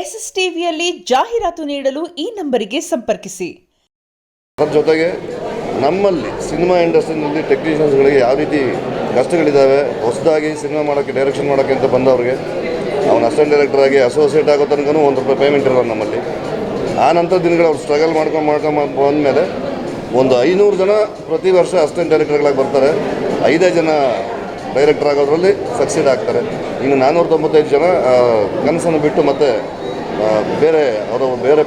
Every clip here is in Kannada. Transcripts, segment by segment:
SSTVಯಲ್ಲಿ ಜಾಹೀರಾತು ನೀಡಲು ಈ ನಂಬರಿಗೆ ಸಂಪರ್ಕಿಸಿ. ಅದರ ಜೊತೆಗೆ ನಮ್ಮಲ್ಲಿ ಸಿನಿಮಾ ಇಂಡಸ್ಟ್ರಿನಲ್ಲಿ ಟೆಕ್ನಿಷಿಯನ್ಸ್ಗಳಿಗೆ ಯಾವ ರೀತಿ ಕಷ್ಟಗಳಿದ್ದಾವೆ, ಹೊಸದಾಗಿ ಸಿನಿಮಾ ಮಾಡೋಕ್ಕೆ ಡೈರೆಕ್ಷನ್ ಮಾಡೋಕ್ಕೆ ಅಂತ ಬಂದವ್ರಿಗೆ ಅವನು ಅಸಿಸ್ಟೆಂಟ್ ಡೈರೆಕ್ಟರ್ ಆಗಿ ಅಸೋಸಿಯೇಟ್ ಆಗೋ ತನಕ ₹1 ಪೇಮೆಂಟ್ ಇರೋದು ನಮ್ಮಲ್ಲಿ. ಆ ನಂತರ ದಿನಗಳು ಅವ್ರು ಸ್ಟ್ರಗಲ್ ಮಾಡ್ಕೊಂಡು ಬಂದಮೇಲೆ ಒಂದು 500 ಜನ ಪ್ರತಿ ವರ್ಷ ಅಸಿಸ್ಟೆಂಟ್ ಡೈರೆಕ್ಟರ್ಗಳಾಗಿ ಬರ್ತಾರೆ. 5 ಜನ ಡೈರೆಕ್ಟರ್ ಆಗೋದ್ರಲ್ಲಿ ಸಕ್ಸೀಡ್ ಆಗ್ತಾರೆ. ಇನ್ನು 495 ಜನ ಕನಸನ್ನು ಬಿಟ್ಟು ಮತ್ತೆ ಬೇರೆ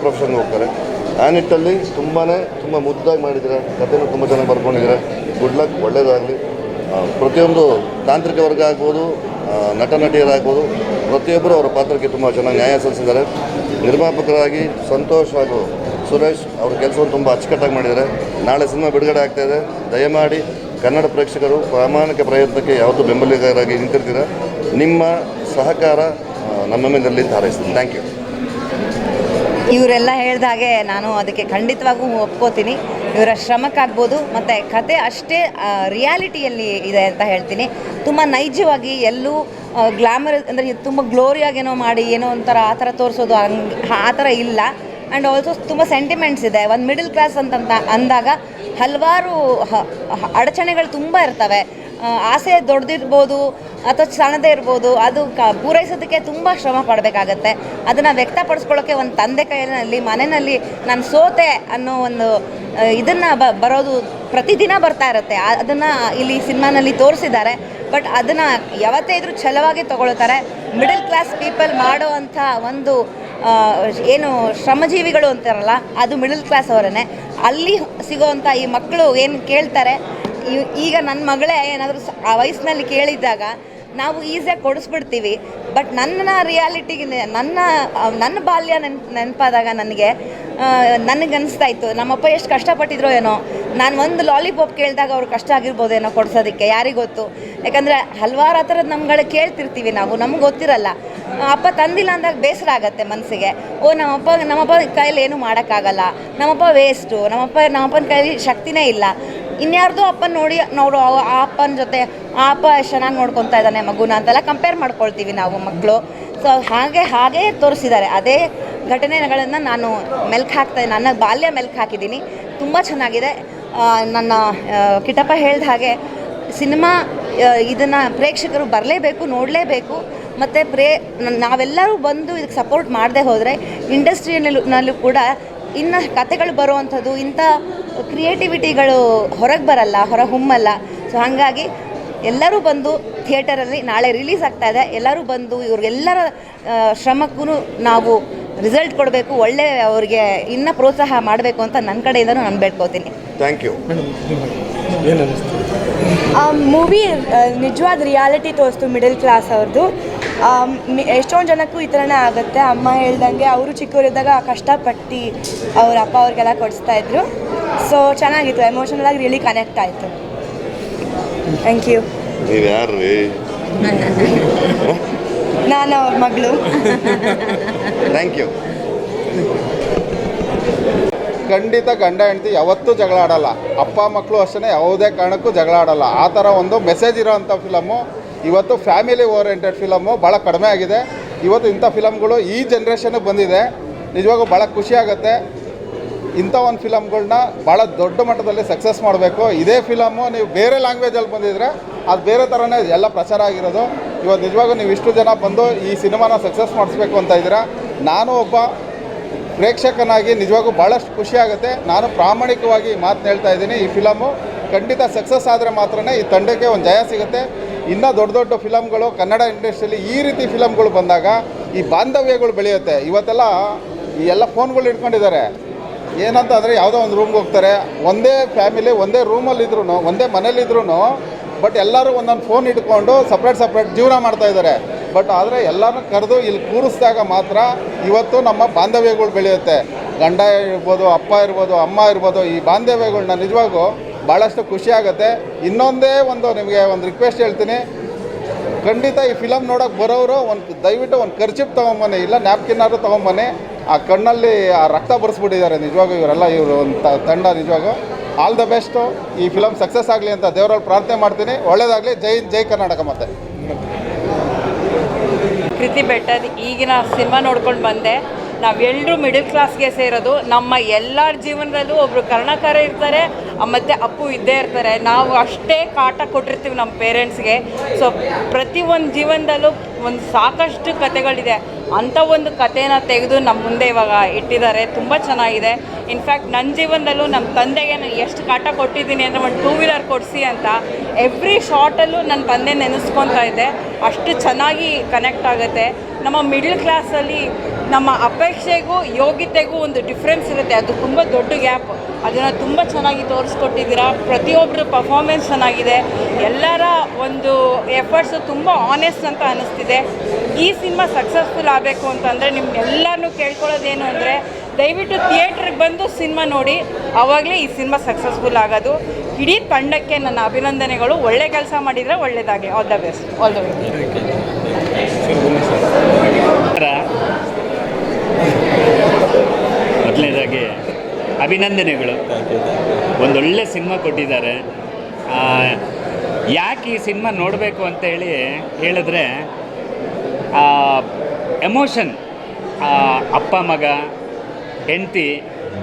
ಪ್ರೊಫೆಷನ್ಗೆ ಹೋಗ್ತಾರೆ. ಆ ನಿಟ್ಟಲ್ಲಿ ತುಂಬ ಮುದ್ದಾಗಿ ಮಾಡಿದ್ದೀರಾ, ಕಥೆನೂ ತುಂಬ ಚೆನ್ನಾಗಿ ಬರ್ಕೊಂಡಿದ್ದೀರಾ. ಗುಡ್ ಲಕ್, ಒಳ್ಳೆಯದಾಗಲಿ. ಪ್ರತಿಯೊಂದು ತಾಂತ್ರಿಕ ವರ್ಗ ಆಗ್ಬೋದು, ನಟ ನಟಿಯರಾಗ್ಬೋದು, ಪ್ರತಿಯೊಬ್ಬರು ಅವರ ಪಾತ್ರಕ್ಕೆ ತುಂಬ ಚೆನ್ನಾಗಿ ನ್ಯಾಯ ಸಲ್ಲಿಸಿದ್ದಾರೆ. ನಿರ್ಮಾಪಕರಾಗಿ ಸಂತೋಷ್ ಹಾಗೂ ಸುರೇಶ್ ಅವ್ರ ಕೆಲಸವನ್ನು ತುಂಬ ಅಚ್ಚುಕಟ್ಟಾಗಿ ಮಾಡಿದ್ದಾರೆ. ನಾಳೆ ಸಿನಿಮಾ ಬಿಡುಗಡೆ ಆಗ್ತಾಯಿದೆ. ದಯಮಾಡಿ ಕನ್ನಡ ಪ್ರೇಕ್ಷಕರು ಪ್ರಾಮಾಣಿಕ ಪ್ರಯತ್ನಕ್ಕೆ ಯಾವತ್ತೂ ಬೆಂಬಲಿಗರಾಗಿ ನಿಂತಿರ್ತೀರ. ನಿಮ್ಮ ಸಹಕಾರ ನಮ್ಮ ಮೇಲೆ ಹಾರೈಸ್ತೀನಿ. Thank you. ಇವರೆಲ್ಲ ಹೇಳಿದಾಗೆ ನಾನು ಅದಕ್ಕೆ ಖಂಡಿತವಾಗೂ ಒಪ್ಕೋತೀನಿ. ಇವರ ಶ್ರಮಕ್ಕಾಗ್ಬೋದು ಮತ್ತು ಕತೆ ಅಷ್ಟೇ ರಿಯಾಲಿಟಿಯಲ್ಲಿ ಇದೆ ಅಂತ ಹೇಳ್ತೀನಿ. ತುಂಬ ನೈಜವಾಗಿ ಎಲ್ಲೂ ಗ್ಲಾಮರ್ ಅಂದರೆ ತುಂಬ ಗ್ಲೋರಿಯಾಗೇನೋ ಮಾಡಿ ಏನೋ ಒಂಥರ ಆ ಥರ ತೋರಿಸೋದು ಆ ಥರ ಇಲ್ಲ. ಆ್ಯಂಡ್ ಆಲ್ಸೋ ತುಂಬ ಸೆಂಟಿಮೆಂಟ್ಸ್ ಇದೆ. ಒಂದು ಮಿಡಲ್ ಕ್ಲಾಸ್ ಅಂತ ಅಂದಾಗ ಹಲವಾರು ಅಡಚಣೆಗಳು ತುಂಬ ಇರ್ತವೆ. ಆಸೆ ದೊಡ್ಡದಿರ್ಬೋದು ಅಥವಾ ಸಣ್ಣದೇ ಇರ್ಬೋದು, ಅದು ಪೂರೈಸೋದಕ್ಕೆ ತುಂಬ ಶ್ರಮ ಪಡಬೇಕಾಗತ್ತೆ. ಅದನ್ನು ವ್ಯಕ್ತಪಡಿಸ್ಕೊಳ್ಳೋಕ್ಕೆ ಒಂದು ತಂದೆ ಕೈಯಲ್ಲಿ ಮನೆಯಲ್ಲಿ ನಾನು ಸೋತೆ ಅನ್ನೋ ಒಂದು ಇದನ್ನು ಬರೋದು ಪ್ರತಿದಿನ ಬರ್ತಾ ಇರುತ್ತೆ. ಅದನ್ನು ಇಲ್ಲಿ ಸಿನಿಮಾನಲ್ಲಿ ತೋರಿಸಿದ್ದಾರೆ. ಬಟ್ ಅದನ್ನು ಯಾವತ್ತೇ ಇದ್ರೂ ಛಲವಾಗಿ ತೊಗೊಳ್ತಾರೆ. ಮಿಡಲ್ ಕ್ಲಾಸ್ ಪೀಪಲ್ ಮಾಡೋ ಅಂಥ ಒಂದು ಏನು ಶ್ರಮಜೀವಿಗಳು ಅಂತಾರಲ್ಲ, ಅದು ಮಿಡಲ್ ಕ್ಲಾಸ್ ಅವರೇ. ಅಲ್ಲಿ ಸಿಗೋವಂಥ ಈ ಮಕ್ಕಳು ಏನು ಕೇಳ್ತಾರೆ, ಈಗ ನನ್ನ ಮಗಳೇ ಏನಾದರೂ ಆ ವಯಸ್ಸಿನಲ್ಲಿ ಕೇಳಿದ್ದಾಗ ನಾವು ಈಸಿಯಾಗಿ ಕೊಡಿಸ್ಬಿಡ್ತೀವಿ. ಬಟ್ ನನ್ನ ರಿಯಾಲಿಟಿಗೆ ನನ್ನ ಬಾಲ್ಯ ನೆನಪಾದಾಗ ನನಗನ್ನಿಸ್ತಾ ಇತ್ತು, ನಮ್ಮಪ್ಪ ಎಷ್ಟು ಕಷ್ಟಪಟ್ಟಿದ್ರೋ ಏನೋ. ನಾನು ಒಂದು ಲಾಲಿಪಾಪ್ ಕೇಳಿದಾಗ ಅವ್ರು ಕಷ್ಟ ಆಗಿರ್ಬೋದೇನೋ ಕೊಡ್ಸೋದಕ್ಕೆ, ಯಾರಿಗೊತ್ತು. ಯಾಕಂದರೆ ಹಲವಾರು ಆ ಥರದ್ದು ನಮ್ಗಳು ಕೇಳ್ತಿರ್ತೀವಿ ನಾವು, ನಮ್ಗೆ ಗೊತ್ತಿರಲ್ಲ. ಅಪ್ಪ ತಂದಿಲ್ಲ ಅಂದಾಗ ಬೇಸರ ಆಗುತ್ತೆ ಮನಸ್ಸಿಗೆ. ನಮ್ಮಪ್ಪ ಕೈಯಲ್ಲಿ ಏನೂ ಮಾಡೋಕ್ಕಾಗಲ್ಲ, ನಮ್ಮಪ್ಪ ವೇಸ್ಟು, ನಮ್ಮಪ್ಪನ ಕೈಯಲ್ಲಿ ಶಕ್ತಿನೇ ಇಲ್ಲ. ಇನ್ಯಾರ್ದು ಅಪ್ಪನ ನೋಡು ಆ ಅಪ್ಪನ ಜೊತೆ ಆ ಅಪ್ಪ ಎಷ್ಟು ಚೆನ್ನಾಗಿ ನೋಡ್ಕೊತಾ ಇದ್ದಾನೆ ಮಗುನ ಅಂತೆಲ್ಲ ಕಂಪೇರ್ ಮಾಡ್ಕೊಳ್ತೀವಿ ನಾವು ಮಕ್ಕಳು. ಸೊ ಹಾಗೇ ತೋರಿಸಿದ್ದಾರೆ. ಅದೇ ಘಟನೆಗಳನ್ನು ನಾನು ನನ್ನ ಬಾಲ್ಯ ಮೆಲ್ಕು ಹಾಕಿದ್ದೀನಿ. ತುಂಬ ಚೆನ್ನಾಗಿದೆ. ನನ್ನ ಕಿಟ್ಟಪ್ಪ ಹೇಳಿದ ಹಾಗೆ ಸಿನಿಮಾ ಇದನ್ನು ಪ್ರೇಕ್ಷಕರು ಬರಲೇಬೇಕು, ನೋಡಲೇಬೇಕು. ಮತ್ತು ನಾವೆಲ್ಲರೂ ಬಂದು ಇದಕ್ಕೆ ಸಪೋರ್ಟ್ ಮಾಡದೆ ಹೋದರೆ ಇಂಡಸ್ಟ್ರಿಯಲ್ಲೂ ಕೂಡ ಇನ್ನು ಕತೆಗಳು ಬರುವಂಥದ್ದು, ಇಂಥ ಕ್ರಿಯೇಟಿವಿಟಿಗಳು ಹೊರ ಹೊಮ್ಮಲ್ಲ. ಸೊ ಹಾಗಾಗಿ ಎಲ್ಲರೂ ಬಂದು ಥಿಯೇಟರಲ್ಲಿ ನಾಳೆ ರಿಲೀಸ್ ಆಗ್ತಾಯಿದೆ. ಎಲ್ಲರೂ ಬಂದು ಇವ್ರಿಗೆಲ್ಲರ ಶ್ರಮಕ್ಕೂ ನಾವು ರಿಸಲ್ಟ್ ಕೊಡಬೇಕು, ಒಳ್ಳೆ ಅವ್ರಿಗೆ ಇನ್ನೂ ಪ್ರೋತ್ಸಾಹ ಮಾಡಬೇಕು ಅಂತ ನನ್ನ ಕಡೆಯಿಂದನೂ ನಾನು ಬೇಡ್ಕೋತೀನಿ. Thank you. ಮೂವಿ ನಿಜವಾದ ರಿಯಾಲಿಟಿ ತೋರಿಸ್ತು ಮಿಡಲ್ ಕ್ಲಾಸ್ ಅವ್ರದ್ದು. ಎಷ್ಟೊಂದು ಜನಕ್ಕೂ ಈ ಥರನೇ ಆಗುತ್ತೆ. ಅಮ್ಮ ಹೇಳ್ದಂಗೆ ಅವರು ಚಿಕ್ಕವರಿದ್ದಾಗ ಕಷ್ಟಪಟ್ಟು ಅವ್ರ ಅಪ್ಪ ಅವ್ರಿಗೆಲ್ಲ ಕೊಡಿಸ್ತಾಯಿದ್ರು. ಸೊ ಚೆನ್ನಾಗಿತ್ತು, ಎಮೋಷನಲ್ ಆಗಿ ರಿಯಲಿ ಕನೆಕ್ಟ್ ಆಯಿತು. Thank you. ನೀವು ಯಾರು ರೀ? ನಾನು ಅವ್ರ ಮಗಳು. Thank you. ಖಂಡಿತ ಗಂಡ ಹೆಂಡತಿ ಯಾವತ್ತೂ ಜಗಳ ಆಡಲ್ಲ. ಅಪ್ಪ ಮಕ್ಕಳು ಅಷ್ಟೇ ಯಾವುದೇ ಕಾರಣಕ್ಕೂ ಜಗಳ ಆಡಲ್ಲ. ಆ ಥರ ಒಂದು ಮೆಸೇಜ್ ಇರೋವಂಥ ಫಿಲಮು. ಇವತ್ತು ಫ್ಯಾಮಿಲಿ ಓರಿಯೆಂಟೆಡ್ ಫಿಲಮು ಭಾಳ ಕಡಿಮೆ ಆಗಿದೆ. ಇವತ್ತು ಇಂಥ ಫಿಲಮ್ಗಳು ಈ ಜನ್ರೇಷನ್ಗೆ ಬಂದಿದೆ. ನಿಜವಾಗೂ ಭಾಳ ಖುಷಿಯಾಗುತ್ತೆ. ಇಂಥ ಒಂದು ಫಿಲಮ್ಗಳನ್ನ ಭಾಳ ದೊಡ್ಡ ಮಟ್ಟದಲ್ಲಿ ಸಕ್ಸಸ್ ಮಾಡಬೇಕು. ಇದೇ ಫಿಲಮು ನೀವು ಬೇರೆ ಲ್ಯಾಂಗ್ವೇಜಲ್ಲಿ ಬಂದಿದ್ರೆ ಅದು ಬೇರೆ ಥರನೇ ಎಲ್ಲ ಪ್ರಚಾರ ಆಗಿರೋದು. ಇವತ್ತು ನಿಜವಾಗೂ ನೀವು ಇಷ್ಟು ಜನ ಬಂದು ಈ ಸಿನಿಮಾನ ಸಕ್ಸಸ್ ಮಾಡಿಸ್ಬೇಕು ಅಂತ ಇದ್ದೀರಾ. ನಾನು ಒಬ್ಬ ಪ್ರೇಕ್ಷಕನಾಗಿ ನಿಜವಾಗೂ ಭಾಳಷ್ಟು ಖುಷಿಯಾಗುತ್ತೆ. ನಾನು ಪ್ರಾಮಾಣಿಕವಾಗಿ ಮಾತನ್ನ ಹೇಳ್ತಾ ಇದ್ದೀನಿ. ಈ ಫಿಲಮು ಖಂಡಿತ ಸಕ್ಸಸ್ ಆದರೆ ಮಾತ್ರನೇ ಈ ತಂಡಕ್ಕೆ ಒಂದು ಜಯ ಸಿಗುತ್ತೆ. ಇನ್ನೂ ದೊಡ್ಡ ಫಿಲಮ್ಗಳು ಕನ್ನಡ ಇಂಡಸ್ಟ್ರಿಯಲ್ಲಿ ಈ ರೀತಿ ಫಿಲಮ್ಗಳು ಬಂದಾಗ ಈ ಬಾಂಧವ್ಯಗಳು ಬೆಳೆಯುತ್ತೆ. ಇವತ್ತೆಲ್ಲ ಈ ಎಲ್ಲ ಫೋನ್ಗಳು ಇಟ್ಕೊಂಡಿದ್ದಾರೆ. ಏನಂತ ಅಂದರೆ ಯಾವುದೋ ಒಂದು ರೂಮ್ಗೆ ಹೋಗ್ತಾರೆ, ಒಂದೇ ಫ್ಯಾಮಿಲಿ ಒಂದೇ ರೂಮಲ್ಲಿದ್ರೂ ಒಂದೇ ಮನೇಲಿದ್ರೂ ಬಟ್ ಎಲ್ಲರೂ ಒಂದೊಂದು ಫೋನ್ ಇಟ್ಕೊಂಡು ಸಪ್ರೇಟ್ ಜೀವನ ಮಾಡ್ತಾಯಿದ್ದಾರೆ. ಬಟ್ ಆದರೆ ಎಲ್ಲರೂ ಕರೆದು ಇಲ್ಲಿ ಕೂರಿಸಿದಾಗ ಮಾತ್ರ ಇವತ್ತು ನಮ್ಮ ಬಾಂಧವ್ಯಗಳು ಬೆಳೆಯುತ್ತೆ. ಗಂಡ ಇರ್ಬೋದು, ಅಪ್ಪ ಇರ್ಬೋದು, ಅಮ್ಮ ಇರ್ಬೋದು, ಈ ಬಾಂಧವ್ಯಗಳನ್ನ ನಿಜವಾಗೂ ಭಾಳಷ್ಟು ಖುಷಿಯಾಗುತ್ತೆ. ಇನ್ನೊಂದೇ ನಿಮಗೆ ಒಂದು ರಿಕ್ವೆಸ್ಟ್ ಹೇಳ್ತೀನಿ. ಖಂಡಿತ ಈ ಫಿಲಮ್ ನೋಡೋಕೆ ಬರೋರು ದಯವಿಟ್ಟು ಒಂದು ಖರ್ಚಿಪ್ ತೊಗೊಂಬನ್ನಿ, ಇಲ್ಲ ನ್ಯಾಪ್ಕಿನ್ನಾದ್ರು ತೊಗೊಂಬನ್ನಿ. ಆ ಕಣ್ಣಲ್ಲಿ ಆ ರಕ್ತ ಬರ್ಸ್ಬಿಟ್ಟಿದ್ದಾರೆ ನಿಜವಾಗೂ ಇವರು ಒಂದು ತಂಡ. ನಿಜವಾಗೂ ಆಲ್ ದ ಬೆಸ್ಟು. ಈ ಫಿಲಮ್ ಸಕ್ಸಸ್ ಆಗಲಿ ಅಂತ ದೇವರಲ್ಲಿ ಪ್ರಾರ್ಥನೆ ಮಾಡ್ತೀನಿ. ಒಳ್ಳೆಯದಾಗಲಿ. ಜೈ ಕರ್ನಾಟಕ. ಮತ್ತೆ ಕೃತಿ ಬೆಟ್ಟದ ಈಗಿನ ಸಿನಿಮಾ ನೋಡ್ಕೊಂಡು ಬಂದೆ. ನಾವೆಲ್ಲರೂ ಮಿಡಲ್ ಕ್ಲಾಸ್ಗೆ ಸೇರೋದು. ನಮ್ಮ ಎಲ್ಲರ ಜೀವನದಲ್ಲೂ ಒಬ್ಬರು ಕರ್ಣಕಾರ ಇರ್ತಾರೆ, ಮತ್ತು ಅಪ್ಪು ಇದ್ದೇ ಇರ್ತಾರೆ. ನಾವು ಅಷ್ಟೇ ಕಾಟ ಕೊಟ್ಟಿರ್ತೀವಿ ನಮ್ಮ ಪೇರೆಂಟ್ಸ್ಗೆ. ಸೊ ಪ್ರತಿಯೊಂದು ಜೀವನದಲ್ಲೂ ಒಂದು ಸಾಕಷ್ಟು ಕತೆಗಳಿದೆ. ಅಂಥ ಒಂದು ಕಥೆನ ತೆಗೆದು ನಮ್ಮ ಮುಂದೆ ಇವಾಗ ಇಟ್ಟಿದ್ದಾರೆ. ತುಂಬ ಚೆನ್ನಾಗಿದೆ. ಇನ್ಫ್ಯಾಕ್ಟ್ ನನ್ನ ಜೀವನದಲ್ಲೂ ನಮ್ಮ ತಂದೆಗೆ ನಾನು ಎಷ್ಟು ಕಾಟ ಕೊಟ್ಟಿದ್ದೀನಿ ಅಂದರೆ ಒಂದು 2 ವೀಲರ್ ಕೊಡಿಸಿ ಅಂತ ಎವ್ರಿ ಶಾರ್ಟಲ್ಲೂ ನನ್ನ ತಂದೆ ನೆನೆಸ್ಕೊತಾ ಇದ್ದೆ. ಅಷ್ಟು ಚೆನ್ನಾಗಿ ಕನೆಕ್ಟ್ ಆಗುತ್ತೆ. ನಮ್ಮ ಮಿಡ್ಲ್ ಕ್ಲಾಸಲ್ಲಿ ನಮ್ಮ ಅಪೇಕ್ಷೆಗೂ ಯೋಗ್ಯತೆಗೂ ಒಂದು ಡಿಫ್ರೆನ್ಸ್ ಇರುತ್ತೆ. ಅದು ತುಂಬ ದೊಡ್ಡ ಗ್ಯಾಪ್. ಅದನ್ನು ತುಂಬ ಚೆನ್ನಾಗಿ ತೋರಿಸ್ಕೊಟ್ಟಿದ್ದೀರಾ. ಪ್ರತಿಯೊಬ್ಬರು ಪರ್ಫಾರ್ಮೆನ್ಸ್ ಚೆನ್ನಾಗಿದೆ. ಎಲ್ಲರ ಒಂದು ಎಫರ್ಟ್ಸು ತುಂಬ ಆನೆಸ್ಟ್ ಅಂತ ಅನ್ನಿಸ್ತಿದೆ. ಈ ಸಿನಿಮಾ ಸಕ್ಸಸ್ಫುಲ್ ಆಗಬೇಕು ಅಂತಂದರೆ ನಿಮ್ಗೆಲ್ಲರೂ ಕೇಳ್ಕೊಳ್ಳೋದೇನು ಅಂದರೆ ದಯವಿಟ್ಟು ಥಿಯೇಟ್ರಿಗೆ ಬಂದು ಸಿನಿಮಾ ನೋಡಿ. ಆವಾಗಲೇ ಈ ಸಿನಿಮಾ ಸಕ್ಸಸ್ಫುಲ್ ಆಗೋದು. ಇಡೀ ತಂಡಕ್ಕೆ ನನ್ನ ಅಭಿನಂದನೆಗಳು. ಒಳ್ಳೆ ಕೆಲಸ ಮಾಡಿದರೆ ಒಳ್ಳೆಯದಾಗಲಿ. All the best. All the best. ಮೊದಲನೇದಾಗಿ ಅಭಿನಂದನೆಗಳು. ಒಂದೊಳ್ಳೆ ಸಿನಿಮಾ ಕೊಟ್ಟಿದ್ದಾರೆ. ಯಾಕೆ ಈ ಸಿನಿಮಾ ನೋಡಬೇಕು ಅಂತ ಹೇಳಿದ್ರೆ ಎಮೋಷನ್, ಅಪ್ಪ ಮಗ ಹೆಂಡತಿ.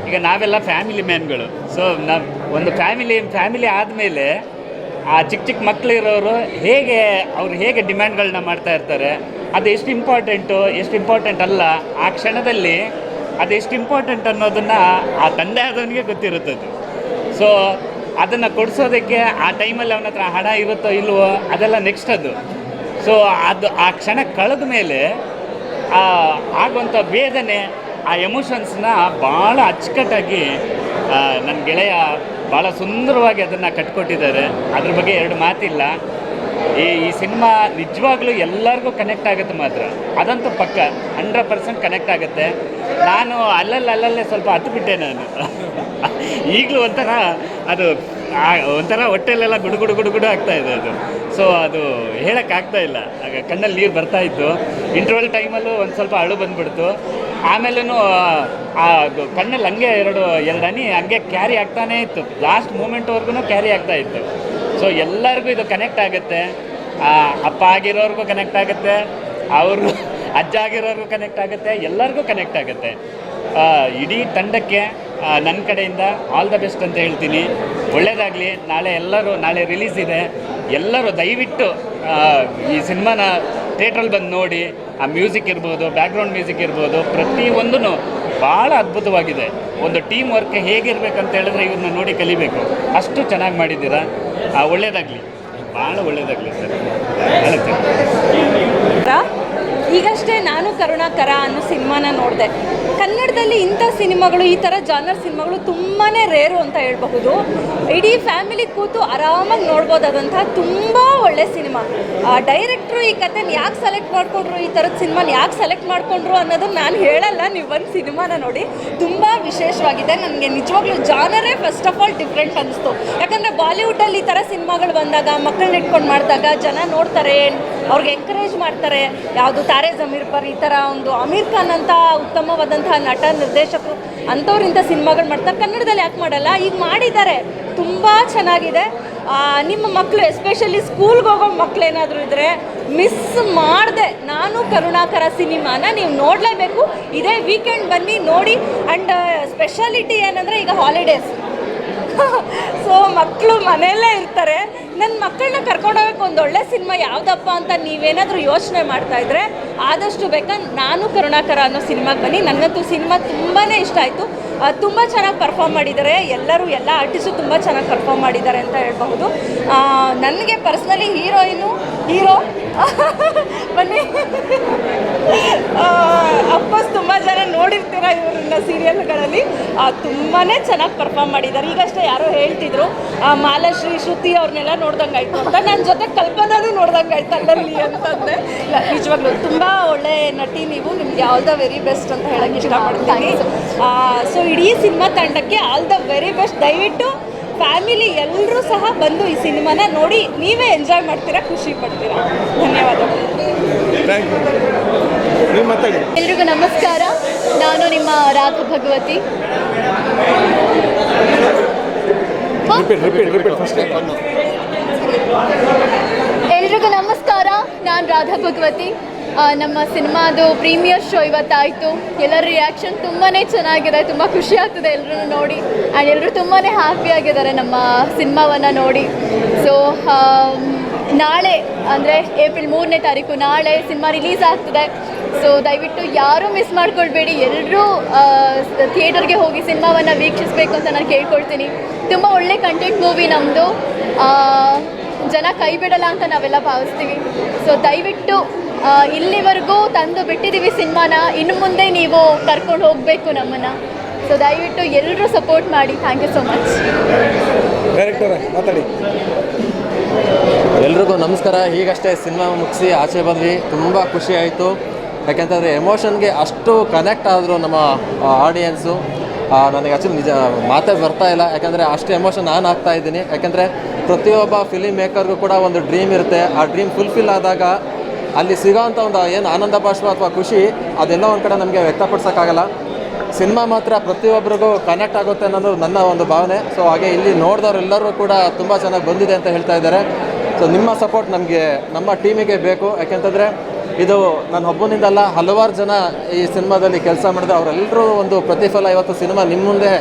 ಈಗ ನಾವೆಲ್ಲ ಫ್ಯಾಮಿಲಿ ಮ್ಯಾನ್ಗಳು. ಸೊ ನಾವು ಒಂದು ಫ್ಯಾಮಿಲಿ ಆದಮೇಲೆ ಆ ಚಿಕ್ಕ ಮಕ್ಕಳಿರೋರು ಅವ್ರು ಹೇಗೆ ಡಿಮ್ಯಾಂಡ್ಗಳನ್ನ ಮಾಡ್ತಾ ಇರ್ತಾರೆ, ಅದು ಎಷ್ಟು ಇಂಪಾರ್ಟೆಂಟ್ ಅಲ್ಲ, ಆ ಕ್ಷಣದಲ್ಲಿ ಅದು ಎಷ್ಟು ಇಂಪಾರ್ಟೆಂಟ್ ಅನ್ನೋದನ್ನು ಆ ತಂದೆ ಆದವನಿಗೆ ಗೊತ್ತಿರುತ್ತದೆ. ಸೊ ಅದನ್ನು ಕೊಡಿಸೋದಕ್ಕೆ ಆ ಟೈಮಲ್ಲಿ ಅವನ ಹತ್ರ ಹಣ ಇರುತ್ತೋ ಇಲ್ವೋ ಅದೆಲ್ಲ ನೆಕ್ಸ್ಟ್ ಅದು. ಸೊ ಅದು ಆ ಕ್ಷಣ ಕಳೆದ ಮೇಲೆ ಆಗುವಂಥ ವೇದನೆ, ಆ ಎಮೋಷನ್ಸ್ನ ಭಾಳ ಅಚ್ಚುಕಟ್ಟಾಗಿ ನನ್ನ ಗೆಳೆಯ ಭಾಳ ಸುಂದರವಾಗಿ ಅದನ್ನು ಕಟ್ಕೊಟ್ಟಿದ್ದಾರೆ. ಅದ್ರ ಬಗ್ಗೆ 2 ಮಾತಿಲ್ಲ. ಈ ಸಿನಿಮಾ ನಿಜವಾಗ್ಲೂ ಎಲ್ಲರಿಗೂ ಕನೆಕ್ಟ್ ಆಗುತ್ತೆ ಮಾತ್ರ. ಅದಂತೂ ಪಕ್ಕ 100% ಕನೆಕ್ಟ್ ಆಗುತ್ತೆ. ನಾನು ಅಲ್ಲಲ್ಲೇ ಸ್ವಲ್ಪ ಹತ್ತುಬಿಟ್ಟೆ ನಾನು. ಈಗಲೂ ಒಂಥರ ಹೊಟ್ಟೆಲೆಲ್ಲ ಗುಡುಗುಡು ಆಗ್ತಾಯಿದೆ ಅದು. ಸೊ ಅದು ಹೇಳೋಕ್ಕಾಗ್ತಾ ಇಲ್ಲ. ಆಗ ಕಣ್ಣಲ್ಲಿ ನೀರು ಬರ್ತಾಯಿತ್ತು. ಇಂಟರ್ವಲ್ ಟೈಮಲ್ಲೂ ಒಂದು ಸ್ವಲ್ಪ ಅಳು ಬಂದುಬಿಡ್ತು. ಆಮೇಲೂ ಆ ಕಣ್ಣಲ್ಲಿ ಹಂಗೆ ಎರಡು ಹನಿ ಹಂಗೆ ಕ್ಯಾರಿ ಆಗ್ತಾನೇ ಇತ್ತು. ಲಾಸ್ಟ್ ಮೂಮೆಂಟ್ವರೆಗೂ ಕ್ಯಾರಿ ಆಗ್ತಾಯಿತ್ತು. ಸೊ ಎಲ್ಲರಿಗೂ ಇದು ಕನೆಕ್ಟ್ ಆಗುತ್ತೆ. ಅಪ್ಪ ಆಗಿರೋರ್ಗೂ ಕನೆಕ್ಟ್ ಆಗುತ್ತೆ, ಅವರು ಅಜ್ಜ ಆಗಿರೋರ್ಗೂ ಕನೆಕ್ಟ್ ಆಗುತ್ತೆ, ಎಲ್ಲರಿಗೂ ಕನೆಕ್ಟ್ ಆಗುತ್ತೆ. ಇಡೀ ತಂಡಕ್ಕೆ ನನ್ನ ಕಡೆಯಿಂದ ಆಲ್ ದ ಬೆಸ್ಟ್ ಅಂತ ಹೇಳ್ತೀನಿ. ಒಳ್ಳೆಯದಾಗಲಿ. ನಾಳೆ ರಿಲೀಸ್ ಇದೆ. ಎಲ್ಲರೂ ದಯವಿಟ್ಟು ಈ ಸಿನಿಮಾನ ಥಿಯೇಟ್ರಲ್ಲಿ ಬಂದು ನೋಡಿ. ಆ ಮ್ಯೂಸಿಕ್ ಇರ್ಬೋದು, ಬ್ಯಾಕ್ಗ್ರೌಂಡ್ ಮ್ಯೂಸಿಕ್ ಇರ್ಬೋದು, ಪ್ರತಿಯೊಂದೂ ಭಾಳ ಅದ್ಭುತವಾಗಿದೆ. ಒಂದು ಟೀಮ್ ವರ್ಕ್ ಹೇಗಿರ್ಬೇಕಂತ ಹೇಳಿದ್ರೆ ಇವ್ರನ್ನ ನೋಡಿ ಕಲಿಬೇಕು. ಅಷ್ಟು ಚೆನ್ನಾಗಿ ಮಾಡಿದ್ದೀರಾ. ಒಳ್ಳೆಯದಾಗಲಿ, ಭಾಳ ಒಳ್ಳೆಯದಾಗಲಿ ಸರ್. ಹೇಳುತ್ತೆ. ಈಗಷ್ಟೇ ನಾನು ಕರುಣಾಕರ ಅನ್ನೋ ಸಿನಿಮಾನ ನೋಡಿದೆ. ಕನ್ನಡದಲ್ಲಿ ಇಂಥ ಸಿನಿಮಾಗಳು, ಈ ಥರ ಜಾನರ್ ಸಿನಿಮಾಗಳು ತುಂಬಾ ರೇರು ಅಂತ ಹೇಳಬಹುದು. ಇಡೀ ಫ್ಯಾಮಿಲಿ ಕೂತು ಆರಾಮಾಗಿ ನೋಡ್ಬೋದಾದಂತಹ ತುಂಬ ಒಳ್ಳೆ ಸಿನಿಮಾ. ಡೈರೆಕ್ಟ್ರು ಈ ಕಥೆನ ಯಾಕೆ ಸೆಲೆಕ್ಟ್ ಮಾಡಿಕೊಂಡ್ರು, ಈ ಥರದ ಸಿನಿಮಾನ ಯಾಕೆ ಸೆಲೆಕ್ಟ್ ಮಾಡಿಕೊಂಡ್ರು ಅನ್ನೋದನ್ನು ನಾನು ಹೇಳಲ್ಲ. ನೀವು ಒಂದು ಸಿನಿಮಾನ ನೋಡಿ. ತುಂಬ ವಿಶೇಷವಾಗಿದೆ. ನನಗೆ ನಿಜವಾಗ್ಲೂ ಜಾನರೇ ಫಸ್ಟ್ ಆಫ್ ಆಲ್ ಡಿಫ್ರೆಂಟ್ ಅನ್ನಿಸ್ತು. ಯಾಕಂದರೆ ಬಾಲಿವುಡ್ಡಲ್ಲಿ ಈ ಥರ ಸಿನಿಮಾಗಳು ಬಂದಾಗ, ಮಕ್ಕಳನ್ನ ಇಟ್ಕೊಂಡು ಮಾಡಿದಾಗ ಜನ ನೋಡ್ತಾರೆ, ಅವ್ರಿಗೆ ಎಂಕರೇಜ್ ಮಾಡ್ತಾರೆ. ಯಾವುದು ತಾರೆ ಜಮೀರ್ ಪರ್, ಈ ಥರ ಒಂದು ಅಮೀರ್ ಖಾನ್ ಅಂತ ಉತ್ತಮವಾದಂತಹ ನಟ ನಿರ್ದೇಶಕರು ಅಂಥವ್ರಿಂಥ ಸಿನಿಮಾಗಳು ಮಾಡ್ತಾರೆ. ಕನ್ನಡದಲ್ಲಿ ಯಾಕೆ ಮಾಡಲ್ಲ? ಈಗ ಮಾಡಿದ್ದಾರೆ. ತುಂಬ ಚೆನ್ನಾಗಿದೆ. ನಿಮ್ಮ ಮಕ್ಕಳು ಎಸ್ಪೆಷಲಿ ಸ್ಕೂಲ್ಗೆ ಹೋಗೋ ಮಕ್ಕಳೇನಾದರೂ ಇದ್ದರೆ ಮಿಸ್ ಮಾಡಿದೆ ನಾನು ಕರುಣಾಕರ ಸಿನಿಮಾನ ನೀವು ನೋಡಲೇಬೇಕು. ಇದೇ ವೀಕೆಂಡ್ ಬನ್ನಿ ನೋಡಿ. ಆ್ಯಂಡ್ ಸ್ಪೆಷಾಲಿಟಿ ಏನಂದರೆ ಈಗ ಹಾಲಿಡೇಸ್. ಸೊ ಮಕ್ಕಳು ಮನೆಯಲ್ಲೇ ಇರ್ತಾರೆ. ನನ್ನ ಮಕ್ಕಳನ್ನ ಕರ್ಕೊಂಡೋಗಕ್ಕೆ ಒಂದು ಒಳ್ಳೆ ಸಿನಿಮಾ ಯಾವುದಪ್ಪ ಅಂತ ನೀವೇನಾದರೂ ಯೋಚನೆ ಮಾಡ್ತಾಯಿದ್ರೆ ಆದಷ್ಟು ನಾನು ಕರುಣಾಕರ ಅನ್ನೋ ಸಿನಿಮಾಗೆ ಬನ್ನಿ. ನನಗಂತೂ ಸಿನಿಮಾ ತುಂಬಾ ಇಷ್ಟ ಆಯಿತು. ತುಂಬ ಚೆನ್ನಾಗಿ ಪರ್ಫಾರ್ಮ್ ಮಾಡಿದ್ದಾರೆ ಎಲ್ಲ ಆರ್ಟಿಸ್ಟು ತುಂಬ ಚೆನ್ನಾಗಿ ಪರ್ಫಾರ್ಮ್ ಮಾಡಿದ್ದಾರೆ ಅಂತ ಹೇಳ್ಬಹುದು. ನನಗೆ ಪರ್ಸ್ನಲಿ ಹೀರೋ ಬನ್ನಿ. ಅಫ್ಕೋರ್ಸ್ ತುಂಬ ಜನ ನೋಡಿರ್ತೀರ ಇವ್ರನ್ನ ಸೀರಿಯಲ್ಗಳಲ್ಲಿ. ತುಂಬಾ ಚೆನ್ನಾಗಿ ಪರ್ಫಾರ್ಮ್ ಮಾಡಿದ್ದಾರೆ. ಈಗಷ್ಟೇ ಯಾರೋ ಹೇಳ್ತಿದ್ರು ಮಾಲಾಶ್ರೀ, ಶ್ರುತಿ ಅವ್ರನ್ನೆಲ್ಲ ನೋಡ್ದಂಗೆ ಆಯಿತು ಅಂತ. ನನ್ನ ಜೊತೆ ಕಲ್ಪನಾನು ನೋಡ್ದಂಗೆ ಆಯ್ತು ಅಲ್ಲಲ್ಲಿ ಅಂತಂದರೆ. ನಿಜವಾಗ್ಲೂ ತುಂಬ ಒಳ್ಳೆ ನಟಿ ನೀವು. ನಿಮ್ಗೆ ಆಲ್ ದ ವೆರಿ ಬೆಸ್ಟ್ ಅಂತ ಹೇಳೋಕ್ಕೆ ಇಷ್ಟಪಡ್ತೀನಿ. ಸೊ ಇಡೀ ಸಿನಿಮಾ ತಂಡಕ್ಕೆ ಆಲ್ ದ ವೆರಿ ಬೆಸ್ಟ್. ದಯವಿಟ್ಟು ಫ್ಯಾಮಿಲಿ ಎಲ್ಲರೂ ಸಹ ಬಂದು ಈ ಸಿನಿಮಾನ ನೋಡಿ. ನೀವೇ ಎಂಜಾಯ್ ಮಾಡ್ತೀರಾ, ಖುಷಿ ಪಡ್ತೀರಾ. ಧನ್ಯವಾದಗಳು. ಎಲ್ರಿಗೂ ನಮಸ್ಕಾರ. ನಾನು ನಿಮ್ಮ ರಾಧ ಭಗವತಿ. ಎಲ್ರಿಗೂ ನಮಸ್ಕಾರ. ನಾನು ರಾಧಾ ಭಗವತಿ. ನಮ್ಮ ಸಿನಿಮಾದು ಪ್ರೀಮಿಯರ್ ಶೋ ಇವತ್ತಾಯಿತು. ಎಲ್ಲರ ರಿಯಾಕ್ಷನ್ ತುಂಬಾ ಚೆನ್ನಾಗಿದೆ, ತುಂಬ ಖುಷಿ ಆಗ್ತದೆ ಎಲ್ಲರೂ ನೋಡಿ. ಆ್ಯಂಡ್ ಎಲ್ಲರೂ ತುಂಬಾ ಹ್ಯಾಪಿಯಾಗಿದ್ದಾರೆ ನಮ್ಮ ಸಿನಿಮಾವನ್ನು ನೋಡಿ. ಸೊ ನಾಳೆ ಅಂದರೆ ಏಪ್ರಿಲ್ 3ನೇ ತಾರೀಕು ನಾಳೆ ಸಿನಿಮಾ ರಿಲೀಸ್ ಆಗ್ತದೆ. ಸೊ ದಯವಿಟ್ಟು ಯಾರೂ ಮಿಸ್ ಮಾಡ್ಕೊಳ್ಬೇಡಿ, ಎಲ್ಲರೂ ಥಿಯೇಟರ್ಗೆ ಹೋಗಿ ಸಿನಿಮಾವನ್ನು ವೀಕ್ಷಿಸಬೇಕು ಅಂತ ನಾನು ಕೇಳ್ಕೊಳ್ತೀನಿ. ತುಂಬ ಒಳ್ಳೆ ಕಂಟೆಂಟ್ ಮೂವಿ ನಮ್ಮದು, ಜನ ಕೈ ಬಿಡಲ್ಲ ಅಂತ ನಾವೆಲ್ಲ ಭಾವಿಸ್ತೀವಿ. ಸೊ ದಯವಿಟ್ಟು ಇಲ್ಲಿವರೆಗೂ ತಂದು ಬಿಟ್ಟಿದ್ದೀವಿ ಸಿನಿಮಾನ, ಇನ್ನು ಮುಂದೆ ನೀವು ಕರ್ಕೊಂಡು ಹೋಗಬೇಕು ನಮ್ಮನ್ನು. ಸೊ ದಯವಿಟ್ಟು ಎಲ್ಲರೂ ಸಪೋರ್ಟ್ ಮಾಡಿ. Thank you so much. ಡೈರೆಕ್ಟರೇ ಮಾತಾಡಿ. ಎಲ್ರಿಗೂ ನಮಸ್ಕಾರ. ಈಗಷ್ಟೇ ಸಿನಿಮಾ ಮುಗಿಸಿ ಆಚೆ ಬಂದ್ವಿ. ತುಂಬ ಖುಷಿ ಆಯಿತು, ಯಾಕೆಂತಂದರೆ ಎಮೋಷನ್ಗೆ ಅಷ್ಟು ಕನೆಕ್ಟ್ ಆದರು ನಮ್ಮ ಆಡಿಯನ್ಸು. ನನಗೆ ಆ್ಯಕ್ಚುಲಿ ನಿಜ ಮಾತೇ ಬರ್ತಾ ಇಲ್ಲ, ಯಾಕೆಂದರೆ ಅಷ್ಟು ಎಮೋಷನ್ ನಾನು ಆಗ್ತಾ ಇದ್ದೀನಿ. ಯಾಕೆಂದರೆ ಪ್ರತಿಯೊಬ್ಬ ಫಿಲಿಮ್ ಮೇಕರ್ಗೂ ಕೂಡ ಒಂದು ಡ್ರೀಮ್ ಇರುತ್ತೆ. ಆ ಡ್ರೀಮ್ ಫುಲ್ಫಿಲ್ ಆದಾಗ ಅಲ್ಲಿ ಸಿಗೋವಂಥ ಒಂದು ಏನು ಆನಂದ ಬಾಷ್ಪ ಅಥವಾ ಖುಷಿ, ಅದೆಲ್ಲ ಒಂದು ಕಡೆ ನಮಗೆ ವ್ಯಕ್ತಪಡಿಸೋಕ್ಕಾಗಲ್ಲ. ಸಿನಿಮಾ ಮಾತ್ರ ಪ್ರತಿಯೊಬ್ಬರಿಗೂ ಕನೆಕ್ಟ್ ಆಗುತ್ತೆ ಅನ್ನೋದು ನನ್ನ ಒಂದು ಭಾವನೆ. ಸೊ ಹಾಗೆ ಇಲ್ಲಿ ನೋಡಿದವರೆಲ್ಲರೂ ಕೂಡ ತುಂಬ ಚೆನ್ನಾಗಿ ಬಂದಿದೆ ಅಂತ ಹೇಳ್ತಾ ಇದ್ದಾರೆ. ಸೊ ನಿಮ್ಮ ಸಪೋರ್ಟ್ ನಮಗೆ, ನಮ್ಮ ಟೀಮಿಗೆ ಬೇಕು. ಯಾಕೆಂತಂದರೆ ಇದು ನನ್ನ ಒಬ್ಬನಿಂದಲ್ಲ, ಹಲವಾರು ಜನ ಈ ಸಿನಿಮಾದಲ್ಲಿ ಕೆಲಸ ಮಾಡಿದ್ರೆ ಅವರೆಲ್ಲರೂ ಒಂದು ಪ್ರತಿಫಲ ಇವತ್ತು ಸಿನಿಮಾ ನಿಮ್ಮ ಮುಂದೆ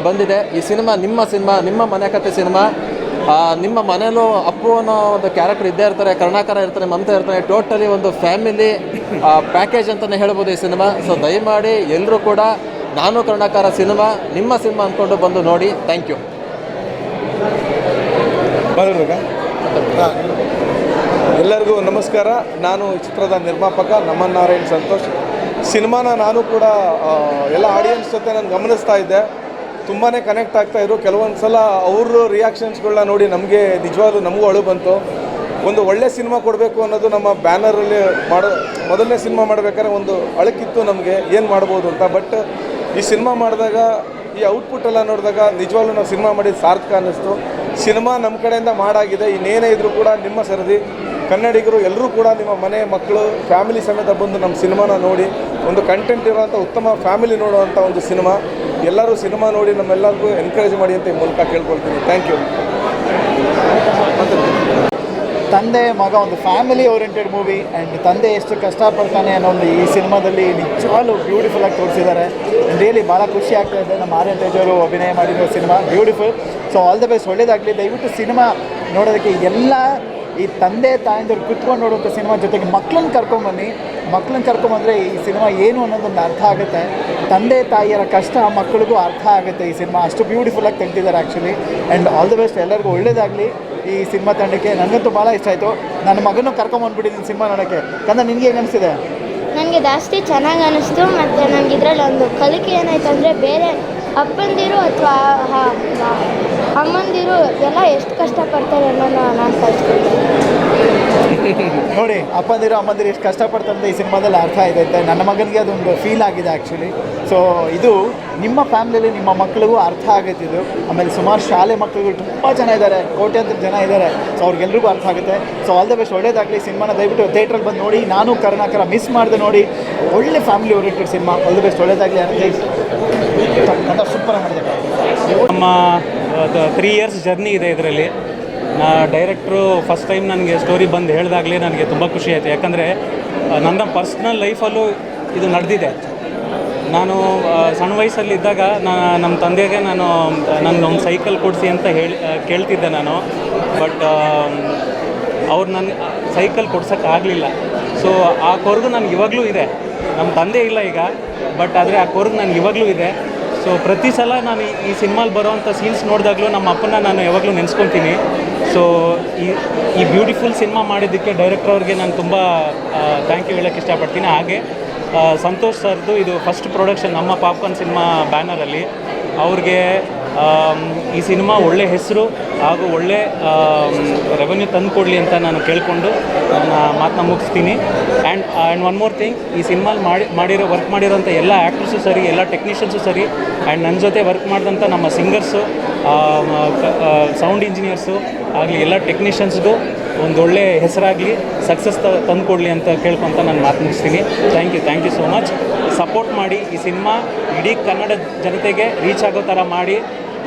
ಬಂದಿದೆ. ಈ ಸಿನಿಮಾ, ನಿಮ್ಮ ಮನೆ ಕಥೆ ಸಿನಿಮಾ. ನಿಮ್ಮ ಮನೇಲೂ ಅಪ್ಪು ಅನ್ನೋ ಒಂದು ಕ್ಯಾರೆಕ್ಟರ್ ಇದ್ದೇ ಇರ್ತಾರೆ, ಕರುಣಾಕರ ಇರ್ತಾರೆ, ಮಮತಾ ಇರ್ತಾರೆ. ಟೋಟಲಿ ಒಂದು ಫ್ಯಾಮಿಲಿ ಪ್ಯಾಕೇಜ್ ಅಂತಲೇ ಹೇಳ್ಬೋದು ಈ ಸಿನಿಮಾ. ಸೊ ದಯಮಾಡಿ ಎಲ್ಲರೂ ಕೂಡ ನಾನು ಕರುಣಾಕರ ಸಿನಿಮಾ, ನಿಮ್ಮ ಸಿನಿಮಾ ಅಂದ್ಕೊಂಡು ಬಂದು ನೋಡಿ. Thank you. ಎಲ್ಲರಿಗೂ ನಮಸ್ಕಾರ. ನಾನು ಈ ಚಿತ್ರದ ನಿರ್ಮಾಪಕ ನಮನ್ ನಾರಾಯಣ್ ಸಂತೋಷ್. ಸಿನಿಮಾನ ನಾನು ಕೂಡ ಎಲ್ಲ ಆಡಿಯನ್ಸ್ ಜೊತೆ ನಾನು ಗಮನಿಸ್ತಾ ಇದ್ದೆ. ತುಂಬಾ ಕನೆಕ್ಟ್ ಆಗ್ತಾಯಿದ್ರು. ಕೆಲವೊಂದು ಸಲ ಅವ್ರ ರಿಯಾಕ್ಷನ್ಸ್ಗಳನ್ನ ನೋಡಿ ನಮಗೆ ನಿಜವಾಗ್ಲೂ ನಮಗೂ ಅಳು ಬಂತು. ಒಂದು ಒಳ್ಳೆ ಸಿನಿಮಾ ಕೊಡಬೇಕು ಅನ್ನೋದು ನಮ್ಮ ಬ್ಯಾನರಲ್ಲಿ ಮೊದಲನೇ ಸಿನಿಮಾ ಮಾಡಬೇಕಾದ್ರೆ ಒಂದು ಅಳಕಿತ್ತು ನಮಗೆ, ಏನು ಮಾಡ್ಬೋದು ಅಂತ. ಬಟ್ ಈ ಸಿನಿಮಾ ಮಾಡಿದಾಗ, ಈ ಔಟ್ಪುಟ್ ಎಲ್ಲ ನೋಡಿದಾಗ ನಿಜವಾಗ್ಲೂ ನಾವು ಸಿನಿಮಾ ಮಾಡಿದ್ದು ಸಾರ್ಥಕ ಅನ್ನಿಸ್ತು. ಸಿನಿಮಾ ನಮ್ಮ ಕಡೆಯಿಂದ ಮಾಡಾಗಿದೆ. ಇನ್ನೇನೇ ಇದ್ರೂ ಕೂಡ ನಿಮ್ಮ ಸರದಿ ಕನ್ನಡಿಗರು ಎಲ್ಲರೂ ಕೂಡ ನಿಮ್ಮ ಮನೆ ಮಕ್ಕಳು ಫ್ಯಾಮಿಲಿ ಸಮೇತ ಬಂದು ನಮ್ಮ ಸಿನಿಮಾನ ನೋಡಿ, ಒಂದು ಕಂಟೆಂಟ್ ಇರೋವಂಥ ಉತ್ತಮ ಫ್ಯಾಮಿಲಿ ನೋಡುವಂಥ ಒಂದು ಸಿನಿಮಾ. ಎಲ್ಲರೂ ಸಿನಿಮಾ ನೋಡಿ ನಮ್ಮೆಲ್ಲರಿಗೂ ಎನ್ಕರೇಜ್ ಮಾಡಿ ಅಂತ ಈ ಮೂಲಕ ಕೇಳ್ಕೊಳ್ತೀನಿ. Thank you. ತಂದೆ ಮಗ ಒಂದು ಫ್ಯಾಮಿಲಿ ಓರಿಯೆಂಟೆಡ್ ಮೂವಿ. ಆ್ಯಂಡ್ ತಂದೆ ಎಷ್ಟು ಕಷ್ಟಪಡ್ತಾನೆ ಅನ್ನೋ ಒಂದು ಈ ಸಿನಿಮಾದಲ್ಲಿ ನಿಜವಾಗ್ಲೂ ಬ್ಯೂಟಿಫುಲ್ಲಾಗಿ ತೋರಿಸಿದ್ದಾರೆ. ರಿಯಲಿ ಭಾಳ ಖುಷಿ ಆಗ್ತಾ ಇದೆ. ನಮ್ಮ ಆರ್ಯನ್ ತೇಜ್ ಅವರು ಅಭಿನಯ ಮಾಡಿರೋ cinema beautiful. So all the best, ಒಳ್ಳೇದಾಗಲಿ. ದಯವಿಟ್ಟು ಸಿನಿಮಾ ನೋಡೋದಕ್ಕೆ ಎಲ್ಲ ಈ ತಂದೆ ತಾಯಂದಿರು ಕುತ್ಕೊಂಡು ನೋಡುವಂಥ ಸಿನಿಮಾ ಜೊತೆಗೆ ಮಕ್ಕಳನ್ನ ಕರ್ಕೊಂಬನ್ನಿ. ಮಕ್ಕಳನ್ನ ಕರ್ಕೊಂಬಂದರೆ ಈ ಸಿನಿಮಾ ಏನು ಅನ್ನೋದೊಂದು ಅರ್ಥ ಆಗುತ್ತೆ. ತಂದೆ ತಾಯಿಯರ ಕಷ್ಟ ಮಕ್ಕಳಿಗೂ ಅರ್ಥ ಆಗುತ್ತೆ. ಈ ಸಿನಿಮಾ ಅಷ್ಟು ಬ್ಯೂಟಿಫುಲ್ಲಾಗಿ ತೆಗೆದಿದ್ದಾರೆ actually. And all the best, ಎಲ್ಲರಿಗೂ ಒಳ್ಳೇದಾಗಲಿ ಈ ಸಿನಿಮಾ ತಂಡಕ್ಕೆ. ನನಗಂತೂ ಭಾಳ ಇಷ್ಟ ಆಯಿತು. ನನ್ನ ಮಗನೂ ಕರ್ಕೊಂಬಂದ್ಬಿಟ್ಟಿದ್ದೀನಿ ಸಿನಿಮಾ ನೋಡೋಕ್ಕೆ. ಕಂದ, ನಿನಗೆ ಹೇಗೆ ಅನಿಸಿದೆ? ನನಗೆ ಜಾಸ್ತಿ ಚೆನ್ನಾಗಿ ಅನ್ನಿಸ್ತು. ಮತ್ತು ನನಗೆ ಇದರಲ್ಲಿ ಒಂದು ಕಲಿಕೆ ಏನಾಯ್ತು ಅಂದರೆ, ಬೇರೆ ಅಪ್ಪಂದಿರು ಅಥವಾ ಅಮ್ಮಂದಿರು ಎಲ್ಲ ಎಷ್ಟು ಕಷ್ಟಪಡ್ತಾರೆ ಅನ್ನೋದು ನಾನು ಕಲಿಸ್ಕೊಂಡೆ. ನೋಡಿ, ಅಪ್ಪಂದಿರು ಅಮ್ಮಂದಿರು ಎಷ್ಟು ಕಷ್ಟಪಡ್ತಾರೆ ಈ ಸಿನಿಮಾದಲ್ಲಿ ಅರ್ಥ ಇದೆ. ನನ್ನ ಮಗನಿಗೆ ಅದೊಂದು ಫೀಲ್ ಆಗಿದೆ ಆ್ಯಕ್ಚುಲಿ. ಸೊ ಇದು ನಿಮ್ಮ ಫ್ಯಾಮಿಲಿಯಲ್ಲಿ ನಿಮ್ಮ ಮಕ್ಕಳಿಗೂ ಅರ್ಥ ಆಗುತ್ತೆ ಇದು. ಆಮೇಲೆ ಸುಮಾರು ಶಾಲೆ ಮಕ್ಕಳುಗಳು ತುಂಬ ಜನ ಇದ್ದಾರೆ, ಕೋಟ್ಯಾಂತರ ಜನ ಇದ್ದಾರೆ. ಸೊ ಅವ್ರಿಗೆಲ್ರಿಗೂ ಅರ್ಥ ಆಗುತ್ತೆ. ಸೊ ಆಲ್ ದ ಬೆಸ್ಟ್, ಒಳ್ಳೇದಾಗಲಿ. ಸಿನಿಮಾನ ದಯವಿಟ್ಟು ಥಿಯೇಟ್ರಲ್ಲಿ ಬಂದು ನೋಡಿ. ನಾನು ಕರುಣಾಕರ ಮಿಸ್ ಮಾಡಿದೆ ನೋಡಿ. ಒಳ್ಳೆ family oriented cinema. All the best, ಒಳ್ಳೇದಾಗಲಿ. ಅಂತ ಸೂಪರ್ ಮಾಡಿದೆ. ನಮ್ಮ 3 ಇಯರ್ಸ್ ಜರ್ನಿ ಇದೆ ಇದರಲ್ಲಿ. ಡೈರೆಕ್ಟ್ರು ಫಸ್ಟ್ ಟೈಮ್ ನನಗೆ ಸ್ಟೋರಿ ಬಂದು ಹೇಳಿದಾಗಲೇ ನನಗೆ ತುಂಬ ಖುಷಿ ಆಯಿತು. ಯಾಕಂದರೆ ನನ್ನ ಪರ್ಸ್ನಲ್ ಲೈಫಲ್ಲೂ ಇದು ನಡೆದಿದೆ. ನಾನು ಸಣ್ಣ ವಯಸ್ಸಲ್ಲಿದ್ದಾಗ ನಮ್ಮ ತಂದೆಗೆ ನನಗೊಂದು ಸೈಕಲ್ ಕೊಡಿಸಿ ಅಂತ ಕೇಳ್ತಿದ್ದೆ ನಾನು. ಬಟ್ ಅವ್ರು ನನಗೆ ಸೈಕಲ್ ಕೊಡ್ಸೋಕ್ಕಾಗಲಿಲ್ಲ. ಸೊ ಆ ಕೊರಗು ನನಗೆ ಇವಾಗಲೂ ಇದೆ. ನಮ್ಮ ತಂದೆ ಇಲ್ಲ ಈಗ, ಬಟ್ ಆದರೆ ಆ ಕೊರಗು ನನಗೆ ಇವಾಗಲೂ ಇದೆ. ಸೊ ಪ್ರತಿ ಸಲ ನಾನು ಈ ಸಿನಿಮಾಲಿ ಬರೋವಂಥ ಸೀನ್ಸ್ ನೋಡಿದಾಗಲೂ ನಮ್ಮ ಅಪ್ಪನ ನಾನು ಯಾವಾಗಲೂ ನೆನೆಸ್ಕೊತೀನಿ. ಸೊ ಈ ಬ್ಯೂಟಿಫುಲ್ ಸಿನಿಮಾ ಮಾಡಿದ್ದಕ್ಕೆ ಡೈರೆಕ್ಟರ್ ಅವ್ರಿಗೆ ನಾನು ತುಂಬ ಥ್ಯಾಂಕ್ ಯು ಹೇಳೋಕ್ಕೆ ಇಷ್ಟಪಡ್ತೀನಿ. ಹಾಗೆ ಸಂತೋಷ್ ಸರ್ದು ಇದು ಫಸ್ಟ್ ಪ್ರೊಡಕ್ಷನ್ ನಮ್ಮ ಪಾಪ್ಕಾರ್ನ್ ಸಿನಿಮಾ ಬ್ಯಾನರಲ್ಲಿ. ಅವ್ರಿಗೆ ಈ ಸಿನಿಮಾ ಒಳ್ಳೆ ಹೆಸರು ಹಾಗೂ ಒಳ್ಳೆ ರೆವೆನ್ಯೂ ತಂದು ಕೊಡಲಿ ಅಂತ ನಾನು ಕೇಳಿಕೊಂಡು ನನ್ನ ಮಾತನ್ನ ಮುಗಿಸ್ತೀನಿ. ಆ್ಯಂಡ್ ಒನ್ ಮೋರ್ ಥಿಂಗ್, ಈ ಸಿನಿಮಾಲಿ ವರ್ಕ್ ಮಾಡಿರೋಂಥ ಎಲ್ಲ ಆ್ಯಕ್ಟ್ರಸ್ಸು ಸರಿ, ಎಲ್ಲ ಟೆಕ್ನಿಷಿಯನ್ಸು ಸರಿ, ಆ್ಯಂಡ್ ನನ್ನ ಜೊತೆ ವರ್ಕ್ ಮಾಡಿದಂಥ ನಮ್ಮ ಸಿಂಗರ್ಸು, ಸೌಂಡ್ ಇಂಜಿನಿಯರ್ಸು ಆಗಲಿ, ಎಲ್ಲ ಟೆಕ್ನಿಷಿಯನ್ಸ್ಗೂ ಒಂದೊಳ್ಳೆ ಹೆಸರಾಗಲಿ, ಸಕ್ಸಸ್ ತಂದು ಕೊಡಲಿ ಅಂತ ಕೇಳ್ಕೊತ ನಾನು ಮಾತು ಮುಗಿಸ್ತೀನಿ. Thank you so much. Support ಮಾಡಿ. ಈ ಸಿನಿಮಾ ಇಡೀ ಕನ್ನಡ ಜನತೆಗೆ ರೀಚ್ ಆಗೋ ಥರ ಮಾಡಿ.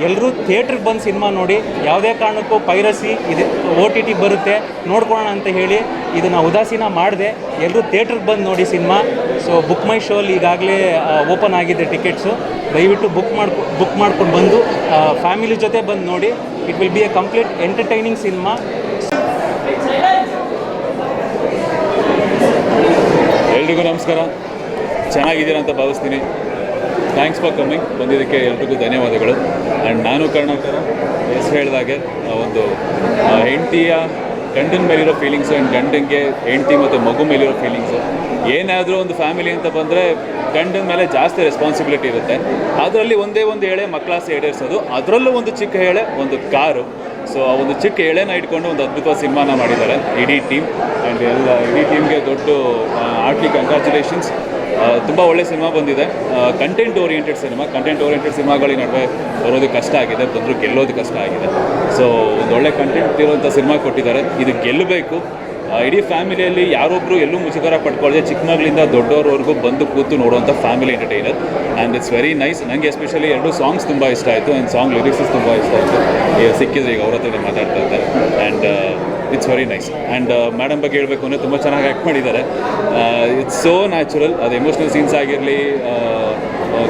ಎಲ್ಲರೂ ಥಿಯೇಟ್ರಿಗೆ ಬಂದು ಸಿನಿಮಾ ನೋಡಿ, ಯಾವುದೇ ಕಾರಣಕ್ಕೂ ಪೈರಸಿ ಇದೆ OTT ಬರುತ್ತೆ ನೋಡ್ಕೊಳ್ಳೋಣ ಅಂತ ಹೇಳಿ ಇದನ್ನು ಉದಾಸೀನ ಮಾಡಿದೆ. ಎಲ್ಲರೂ ಥಿಯೇಟ್ರಿಗೆ ಬಂದು ನೋಡಿ ಸಿನಿಮಾ. ಸೊ ಬುಕ್ ಮೈ ಶೋಲ್ಲಿ ಈಗಾಗಲೇ ಓಪನ್ ಆಗಿದೆ ಟಿಕೆಟ್ಸು. ದಯವಿಟ್ಟು ಬುಕ್ ಮಾಡ್ಕೊಂಡು ಬಂದು ಫ್ಯಾಮಿಲಿ ಜೊತೆ ಬಂದು ನೋಡಿ. It will be A complete entertaining cinema. ಎಲ್ರಿಗೂ ನಮಸ್ಕಾರ. ಚೆನ್ನಾಗಿದ್ದೀರಾ ಅಂತ ಭಾವಿಸ್ತೀನಿ. Thanks for coming. ಬಂದಿದ್ದಕ್ಕೆ ಎಲ್ರಿಗೂ ಧನ್ಯವಾದಗಳು. ಆ್ಯಂಡ್ ನಾನು ಕರ್ನಾಟಕ ಹೆಸರು ಹೇಳಿದಾಗೆ ಒಂದು ಹೆಂಡತಿಯ ಗಂಡನ ಮೇಲಿರೋ ಫೀಲಿಂಗ್ಸು ಆ್ಯಂಡ್ ಗಂಡನಿಗೆ ಹೆಂಡತಿ ಮತ್ತು ಮಗು ಮೇಲಿರೋ ಫೀಲಿಂಗ್ಸು. ಏನಾದರೂ ಒಂದು ಫ್ಯಾಮಿಲಿ ಅಂತ ಬಂದರೆ ಗಂಡನ ಮೇಲೆ ಜಾಸ್ತಿ ರೆಸ್ಪಾನ್ಸಿಬಿಲಿಟಿ ಇರುತ್ತೆ. ಅದರಲ್ಲಿ ಒಂದೇ ಒಂದು ಎಳೆ ಮಕ್ಕಳಾಸೆ ಈಡೇರಿಸೋದು, ಅದರಲ್ಲೂ ಒಂದು ಚಿಕ್ಕ ಎಳೆ ಒಂದು ಕಾರು. ಸೊ ಆ ಒಂದು ಚಿಕ್ಕ ಎಳೆನ ಇಟ್ಕೊಂಡು ಒಂದು ಅದ್ಭುತವಾದ ಸಿನಿಮಾನ ಮಾಡಿದ್ದಾರೆ ಇಡೀ ಟೀಮ್. ಆ್ಯಂಡ್ ಇಡೀ ಟೀಮ್ಗೆ ದೊಡ್ಡ ಹಾರ್ಟ್ಲಿ ಕಂಗ್ರ್ಯಾಚುಲೇಷನ್ಸ್. ತುಂಬ ಒಳ್ಳೆ ಸಿನಿಮಾ ಬಂದಿದೆ. ಕಂಟೆಂಟ್ ಓರಿಯೆಂಟೆಡ್ ಸಿನಿಮಾಗಳ ನಡುವೆ ಬರೋದು ಕಷ್ಟ ಆಗಿದೆ, ಬಂದರೂ ಗೆಲ್ಲೋದು ಕಷ್ಟ ಆಗಿದೆ. ಸೊ ಒಂದು ಒಳ್ಳೆ ಕಂಟೆಂಟ್ ಇರುವಂಥ ಸಿನಿಮಾ ಕೊಟ್ಟಿದ್ದಾರೆ. ಇದು ಗೆಲ್ಲಬೇಕು. ಇಡೀ ಫ್ಯಾಮಿಲಿಯಲ್ಲಿ ಯಾರೊಬ್ಬರು ಎಲ್ಲೂ ಮುಜುಗರ ಪಡ್ಕೊಳ್ಳದೆ ಚಿಕ್ಕ ಮಗಳಿಂದ ದೊಡ್ಡವ್ರವರೆಗೂ ಬಂದು ಕೂತು ನೋಡುವಂಥ family entertainer. And it's very nice. ನನಗೆ ಎಸ್ಪೆಷಲಿ 2 ಸಾಂಗ್ಸ್ ತುಂಬ ಇಷ್ಟ ಆಯಿತು. ಆ್ಯಂಡ್ ಸಾಂಗ್ ಲಿರಿಕ್ಸಸ್ ತುಂಬ ಇಷ್ಟ ಆಯಿತು. ಸಿಕ್ಕಿದ್ರೆ ಈಗ ಅವ್ರ ಹತ್ರ ಮಾತಾಡ್ತಾ ಇದ್ದಾರೆ. And it's very nice. And madam ಬಗ್ಗೆ ಹೇಳಬೇಕು ಅಂದರೆ ತುಂಬ ಚೆನ್ನಾಗಿ ಆ್ಯಕ್ಟ್ ಮಾಡಿದ್ದಾರೆ. It's so natural. ಅದು ಎಮೋಷ್ನಲ್ ಸೀನ್ಸ್ ಆಗಿರಲಿ,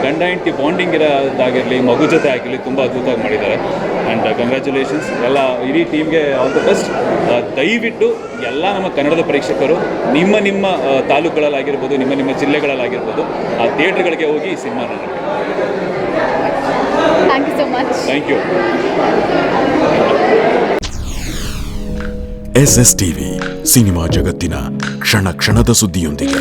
ಗಂಡ ಹೆಂಡತಿ ಬಾಂಡಿಂಗ್ ಇರೋದಾಗಿರಲಿ, ಮಗು ಜೊತೆ ಆಗಿರಲಿ, ತುಂಬ ಅದ್ಭುತವಾಗಿ ಮಾಡಿದ್ದಾರೆ. ಆ್ಯಂಡ್ ಕಂಗ್ರ್ಯಾಚುಲೇಷನ್ಸ್ ಎಲ್ಲ ಇಡೀ ಟೀಮ್ಗೆ. All the best. ದಯವಿಟ್ಟು ಎಲ್ಲ ನಮ್ಮ ಕನ್ನಡದ ಪ್ರೇಕ್ಷಕರು ನಿಮ್ಮ ತಾಲೂಕುಗಳಲ್ಲಾಗಿರ್ಬೋದು, ನಿಮ್ಮ ಜಿಲ್ಲೆಗಳಲ್ಲಾಗಿರ್ಬೋದು, ಆ ಥಿಯೇಟ್ರ್ಗಳಿಗೆ ಹೋಗಿ ಈ ಸಿನಿಮಾ ನೋಡಿ. Thank you so much. Thank you. SSTV cinema ಜಗತ್ತಿನ ಕ್ಷಣ ಕ್ಷಣದ ಸುದ್ದಿಯೊಂದಿಗೆ.